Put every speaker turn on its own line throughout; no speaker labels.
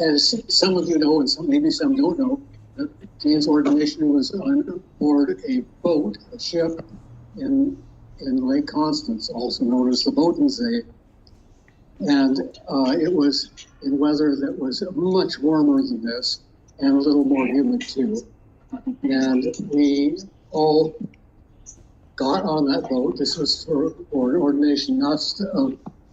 as some of you know, and maybe some don't know, Jane's ordination was on board a boat, a ship in Lake Constance, also known as the Bodensee. And it was in weather that was much warmer than this and a little more humid too. And we all got on that boat. This was for an ordination, not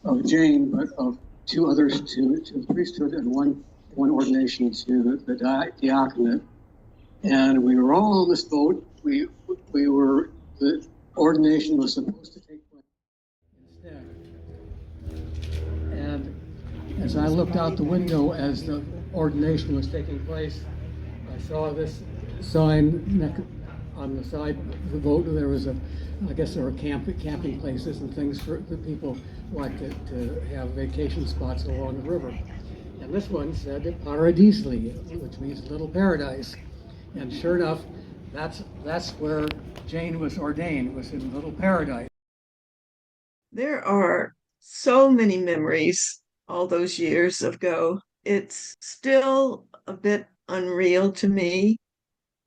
of Jane, but of two others to the priesthood and one ordination to the diaconate. And we were all on this boat. The ordination was supposed to take place instead. And as I looked out the window as the ordination was taking place, I saw this sign on the side of the boat. There was I guess there were camping places and things for the people like to have vacation spots along the river. And this one said Paradisli, which means little paradise. And sure enough, that's where Jane was ordained. It was in Little Paradise.
There are so many memories all those years ago. It's still a bit unreal to me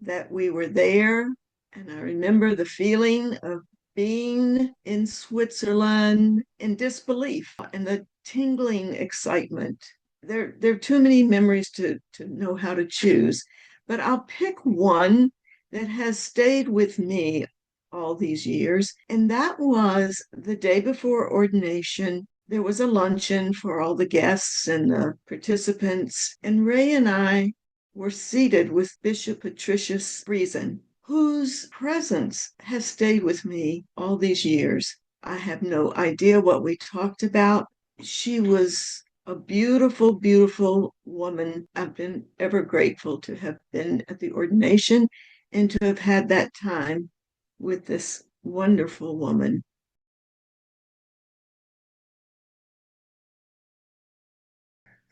that we were there. And I remember the feeling of being in Switzerland in disbelief and the tingling excitement. There are too many memories to know how to choose, but I'll pick one that has stayed with me all these years, and that was the day before ordination. There was a luncheon for all the guests and the participants, and Ray and I were seated with Bishop Patricia Friesen, whose presence has stayed with me all these years. I have no idea what we talked about. She was a beautiful, beautiful woman. I've been ever grateful to have been at the ordination and to have had that time with this wonderful woman.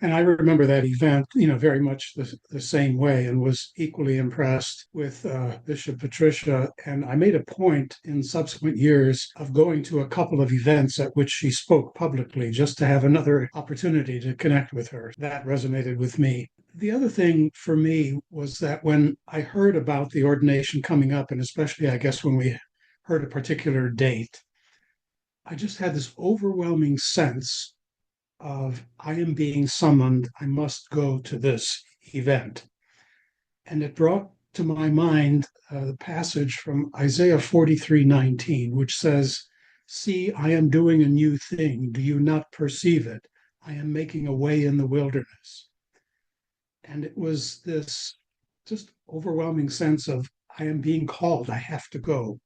And I remember that event, very much the same way, and was equally impressed with Bishop Patricia. And I made a point in subsequent years of going to a couple of events at which she spoke publicly, just to have another opportunity to connect with her. That resonated with me. The other thing for me was that when I heard about the ordination coming up, and especially, I guess, when we heard a particular date, I just had this overwhelming sense of I am being summoned, I must go to this event. And it brought to my mind the passage from Isaiah 43:19, which says, "See, I am doing a new thing. Do you not perceive it? I am making a way in the wilderness." And it was this just overwhelming sense of I am being called, I have to go.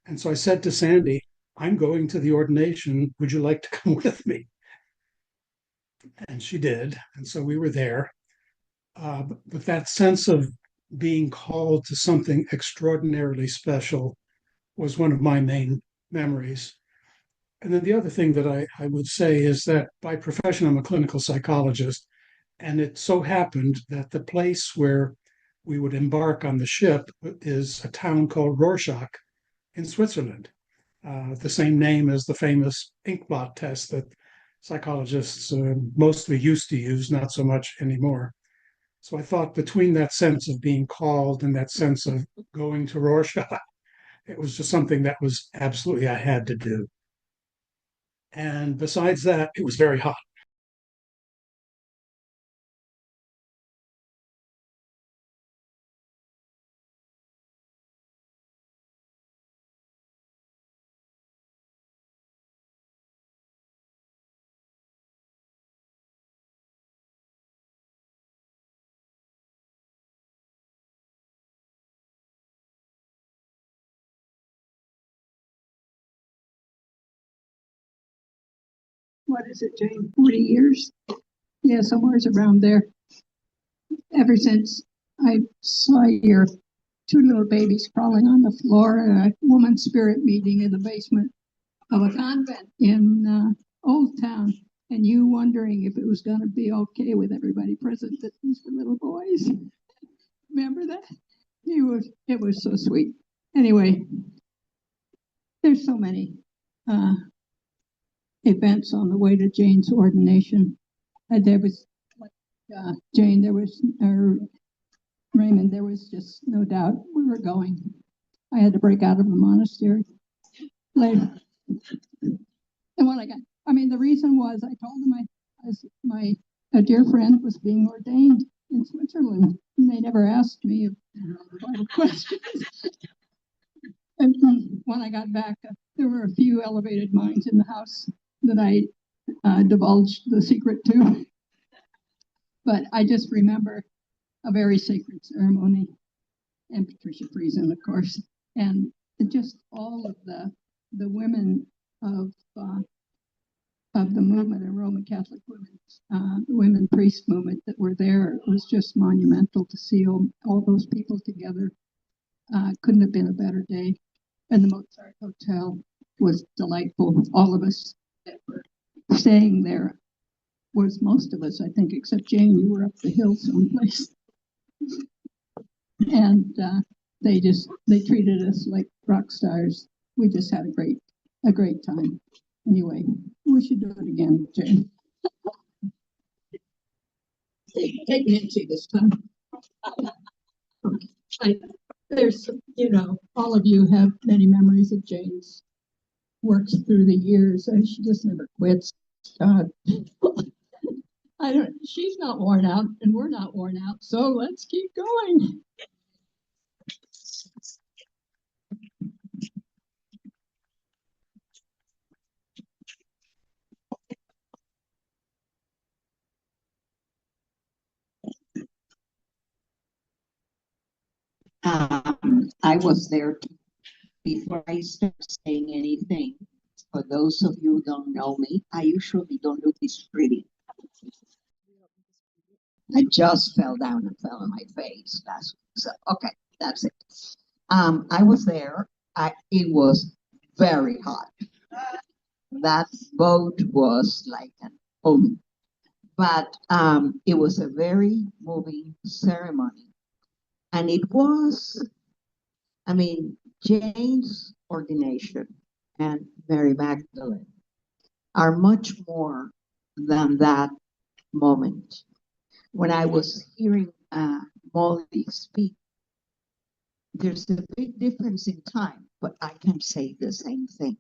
And so I said to Sandy, I'm going to the ordination. Would you like to come with me? And she did. And so we were there. But that sense of being called to something extraordinarily special was one of my main memories. And then the other thing that I would say is that by profession, I'm a clinical psychologist. And it so happened that the place where we would embark on the ship is a town called Rorschach in Switzerland, the same name as the famous ink blot test that psychologists mostly used to use, not so much anymore. So I thought between that sense of being called and that sense of going to Rorschach, it was just something that was absolutely I had to do. And besides that, it was very hot.
What is it, Jane? 40 years? Yeah, somewhere around there. Ever since I saw your two little babies crawling on the floor at a woman spirit meeting in the basement of a convent in Old Town, and you wondering if it was going to be okay with everybody present that these were little boys. Remember that? It was so sweet. Anyway, there's so many events on the way to Jane's ordination. There was Jane, or Raymond, there was just no doubt we were going. I had to break out of the monastery later. And when the reason was I told them a dear friend was being ordained in Switzerland, and they never asked me questions. And when I got back, there were a few elevated minds in the house that I divulged the secret to. But I just remember a very sacred ceremony, and Patricia Friesen, of course, and just all of the women of the movement, of Roman Catholic women, the women priest movement that were there. It was just monumental to see all those people together. Couldn't have been a better day. And the Mozart Hotel was delightful. All of us that were staying there was most of us, I think, except Jane, you were up the hill someplace. And they treated us like rock stars. We just had a great time. Anyway, we should do it again, Jane. Take Nancy this time. All of you have many memories of Jane's works through the years. She just never quits. God. She's not worn out, and we're not worn out, so let's keep going.
I was there before I start saying anything. For those of you who don't know me, I usually don't look this pretty. I just fell down and fell on my face last week. So, okay, that's it. I was there. It was very hot. That boat was like an oven. But it was a very moving ceremony. And it was, Jane's ordination and Mary Magdalene are much more than that moment. When I was hearing Molly speak, there's a big difference in time, but I can say the same thing.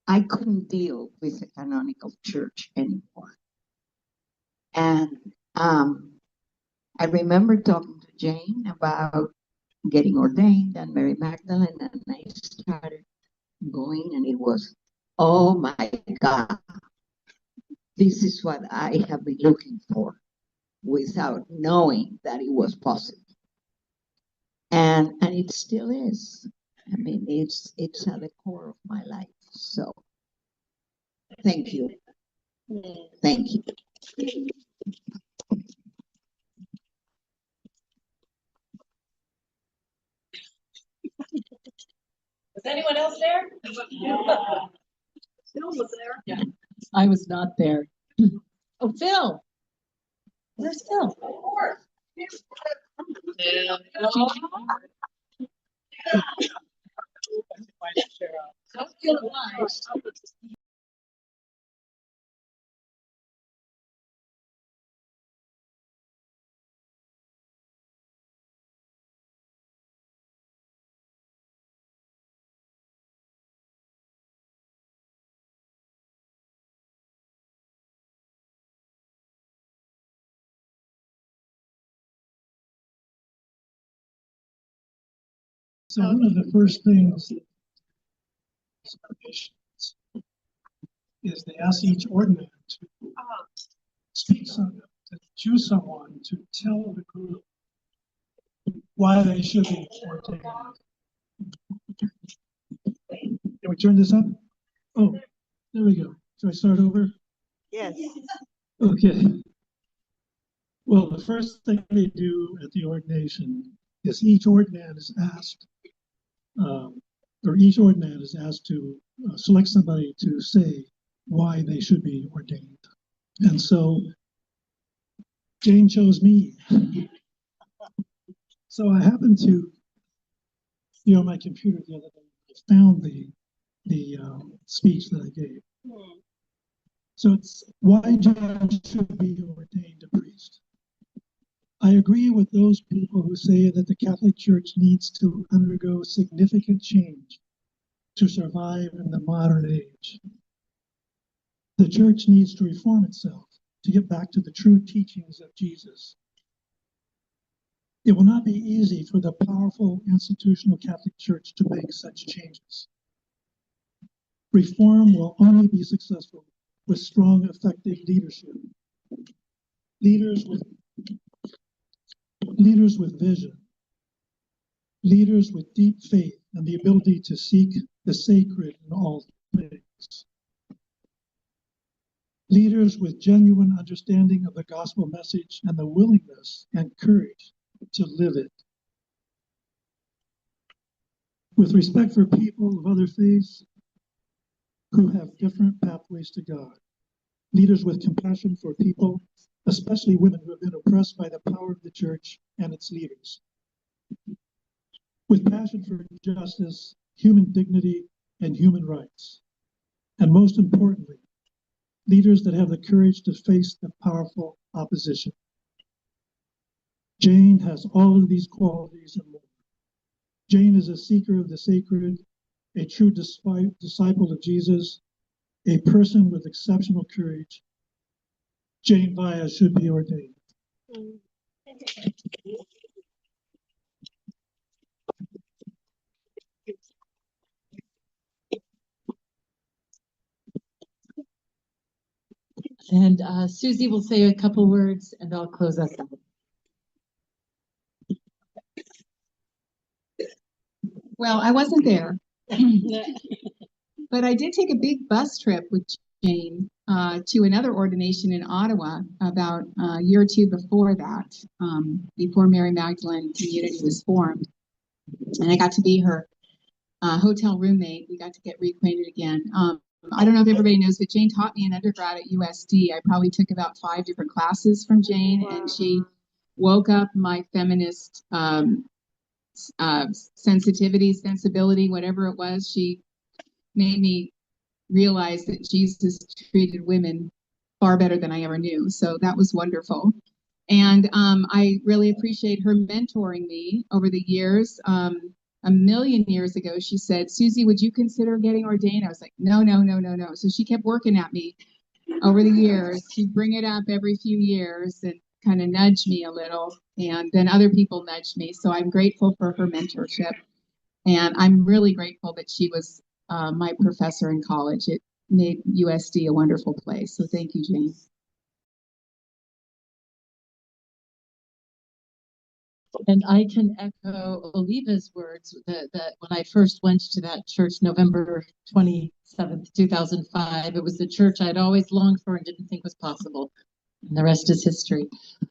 I couldn't deal with the canonical church anymore. And I remember talking to Jane about getting ordained and Mary Magdalene, and I started going, and it was, oh my God, this is what I have been looking for without knowing that it was possible. And it still is. It's at the core of my life. So thank you. Thank you.
Was anyone else there? Phil was there.
Yeah, I was not there.
Oh, Phil. Where's Phil? Of course. Don't feel obliged.
So one of the first things is they ask each ordinand to speak something, to choose someone to tell the group why they should be ordained. Can we turn this up? Oh, there we go. Should I start over?
Yes.
Okay. Well, the first thing they do at the ordination is each ordinand is asked to select somebody to say why they should be ordained. And so Jane chose me. So I happened to, on my computer the other day, I found the speech that I gave. So it's why Jane should be ordained a priest. I agree with those people who say that the Catholic Church needs to undergo significant change to survive in the modern age. The Church needs to reform itself to get back to the true teachings of Jesus. It will not be easy for the powerful institutional Catholic Church to make such changes. Reform will only be successful with strong, effective leadership. Leaders with vision, leaders with deep faith and the ability to seek the sacred in all things. Leaders with genuine understanding of the gospel message and the willingness and courage to live it. With respect for people of other faiths who have different pathways to God. Leaders with compassion for people, especially women who have been oppressed by the power of the church and its leaders. With passion for justice, human dignity, and human rights. And most importantly, leaders that have the courage to face the powerful opposition. Jane has all of these qualities and more. Jane is a seeker of the sacred, a true disciple of Jesus, a person with exceptional courage. Jane Vaya should be ordained.
And Susie will say a couple words and I'll close us out. Well, I wasn't there, but I did take a big bus trip with Jane to another ordination in Ottawa about a year or two before that, before Mary Magdalene community was formed. And I got to be her hotel roommate. We got to get reacquainted again. I don't know if everybody knows, but Jane taught me in undergrad at USD. I probably took about 5 different classes from Jane, and she woke up my feminist sensibility, whatever it was. She made me realize that Jesus treated women far better than I ever knew. So that was wonderful. And I really appreciate her mentoring me over the years. A million years ago, she said, Susie, would you consider getting ordained? I was like, no. So she kept working at me over the years. She'd bring it up every few years and kind of nudge me a little. And then other people nudged me. So I'm grateful for her mentorship. And I'm really grateful that she was my professor in college. It made USD a wonderful place. So thank you, Jane.
And I can echo Oliva's words that when I first went to that church, November 27th, 2005, it was the church I'd always longed for and didn't think was possible. And the rest is history.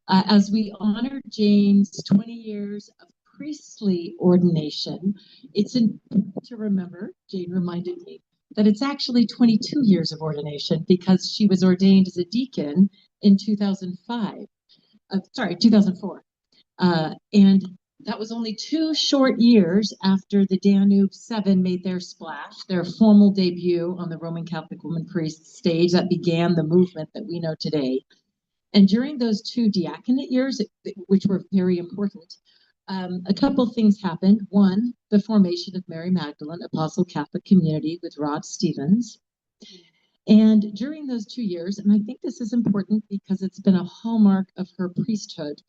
As we honor Jane's 20 years of priestly ordination, it's important to remember, Jane reminded me, that it's actually 22 years of ordination because she was ordained as a deacon in 2004. And that was only 2 short years after the Danube Seven made their splash, their formal debut on the Roman Catholic woman priest stage that began the movement that we know today. And during those 2 diaconate years, which were very important, a couple things happened. One, the formation of Mary Magdalene Apostle Catholic Community with Rod Stevens. And during those 2 years, and I think this is important because it's been a hallmark of her priesthood,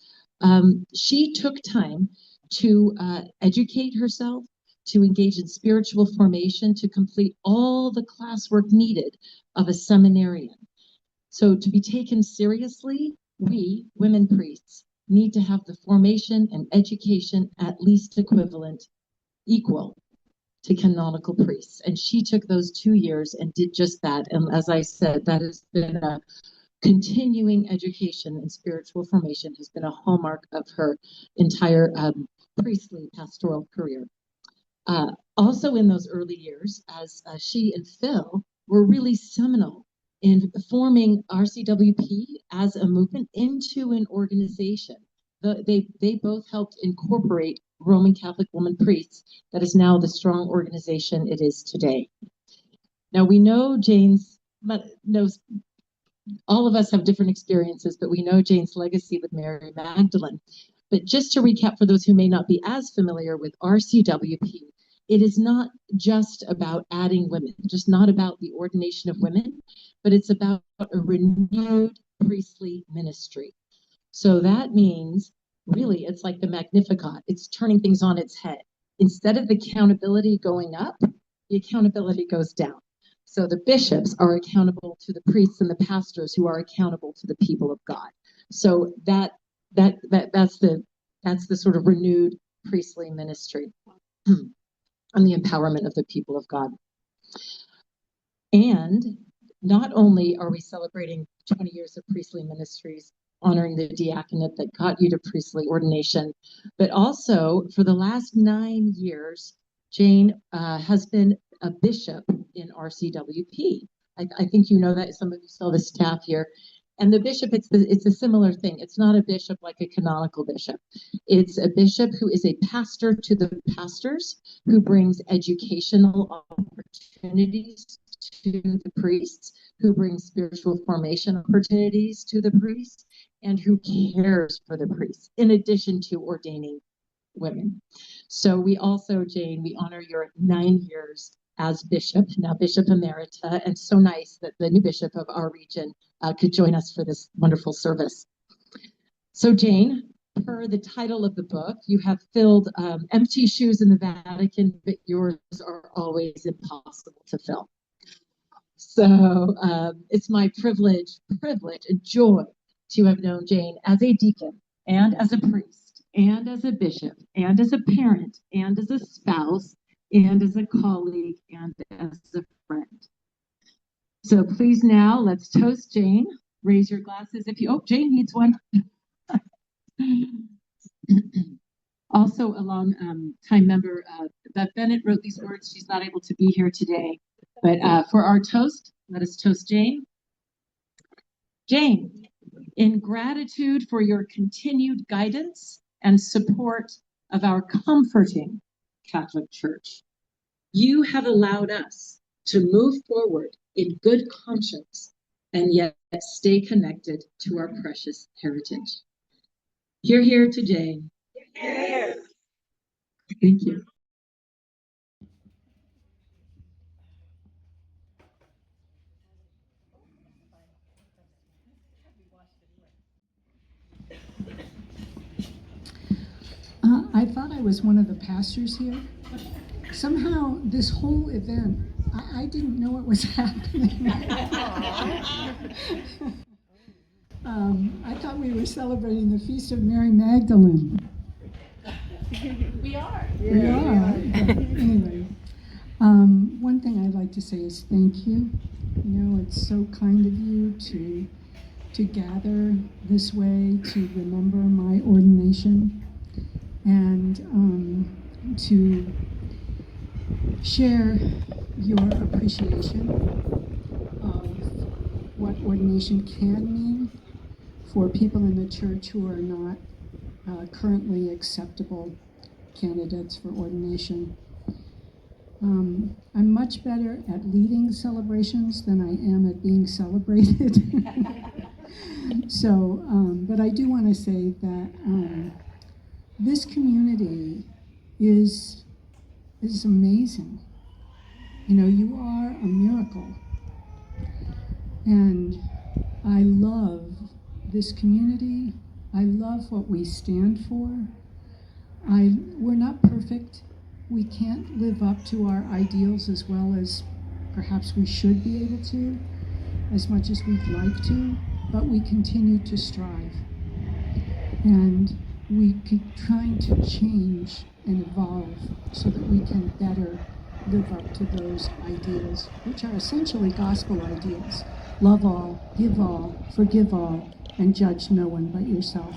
she took time to educate herself, to engage in spiritual formation, to complete all the classwork needed of a seminarian. So to be taken seriously, we, women priests, need to have the formation and education at least equal to canonical priests. And she took those 2 years and did just that. And as I said, that has been a continuing education and spiritual formation has been a hallmark of her entire priestly pastoral career. Also in those early years, as she and Phil were really seminal in forming RCWP as a movement into an organization. They both helped incorporate Roman Catholic woman priests that is now the strong organization it is today. Now we know Jane knows all of us have different experiences, but we know Jane's legacy with Mary Magdalene. But just to recap for those who may not be as familiar with RCWP, it is not just about adding women, just not about the ordination of women, but it's about a renewed priestly ministry. So that means really it's like the Magnificat. It's turning things on its head. Instead of the accountability going up, the accountability goes down. So the bishops are accountable to the priests and the pastors who are accountable to the people of God. So that's the sort of renewed priestly ministry and the empowerment of the people of God. And not only are we celebrating 20 years of priestly ministries, honoring the diaconate that got you to priestly ordination, but also for the last 9 years, Jane has been a bishop in RCWP. I think you know that. Some of you saw the staff here. And the bishop, it's a similar thing. It's not a bishop like a canonical bishop. It's a bishop who is a pastor to the pastors, who brings educational opportunities to the priests, who brings spiritual formation opportunities to the priests, and who cares for the priests, in addition to ordaining women. So we also, Jane, we honor your 9 years as bishop, now Bishop Emerita, and so nice that the new bishop of our region could join us for this wonderful service. So Jane, per the title of the book, you have filled empty shoes in the Vatican, but yours are always impossible to fill. So it's my privilege and joy to have known Jane as a deacon and as a priest and as a bishop and as a parent and as a spouse and as a colleague and as a friend. So please now let's toast Jane. Raise your glasses if you, Jane needs one. Also a long time member, Beth Bennett wrote these words. She's not able to be here today, but for our toast, let us toast Jane. Jane, in gratitude for your continued guidance and support of our comforting Catholic Church, you have allowed us to move forward in good conscience and yet stay connected to our precious heritage. Hear, hear to Jane. Hear. Thank you.
I thought I was one of the pastors here. Somehow, this whole event, I didn't know it was happening. I thought we were celebrating the Feast of Mary Magdalene.
We are.
We are. Anyway, one thing I'd like to say is thank you. You know, it's so kind of you to gather this way to remember my ordination and to share your appreciation of what ordination can mean for people in the church who are not currently acceptable candidates for ordination. I'm much better at leading celebrations than I am at being celebrated. So, but I do want to say that this community is amazing. You know, you are a miracle. And I love this community. I love what we stand for. We're not perfect. We can't live up to our ideals as well as perhaps we should be able to, as much as we'd like to, but we continue to strive. And we keep trying to change and evolve so that we can better live up to those ideals, which are essentially gospel ideals. Love all, give all, forgive all, and judge no one but yourself.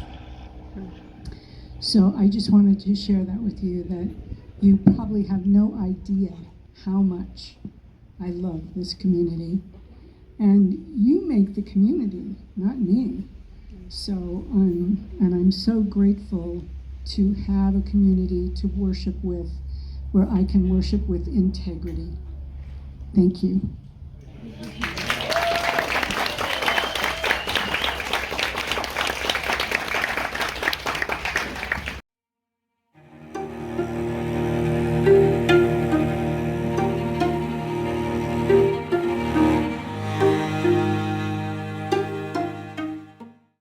So I just wanted to share that with you, that you probably have no idea how much I love this community. And you make the community, not me. So, and I'm so grateful to have a community to worship with, where I can worship with integrity. Thank you.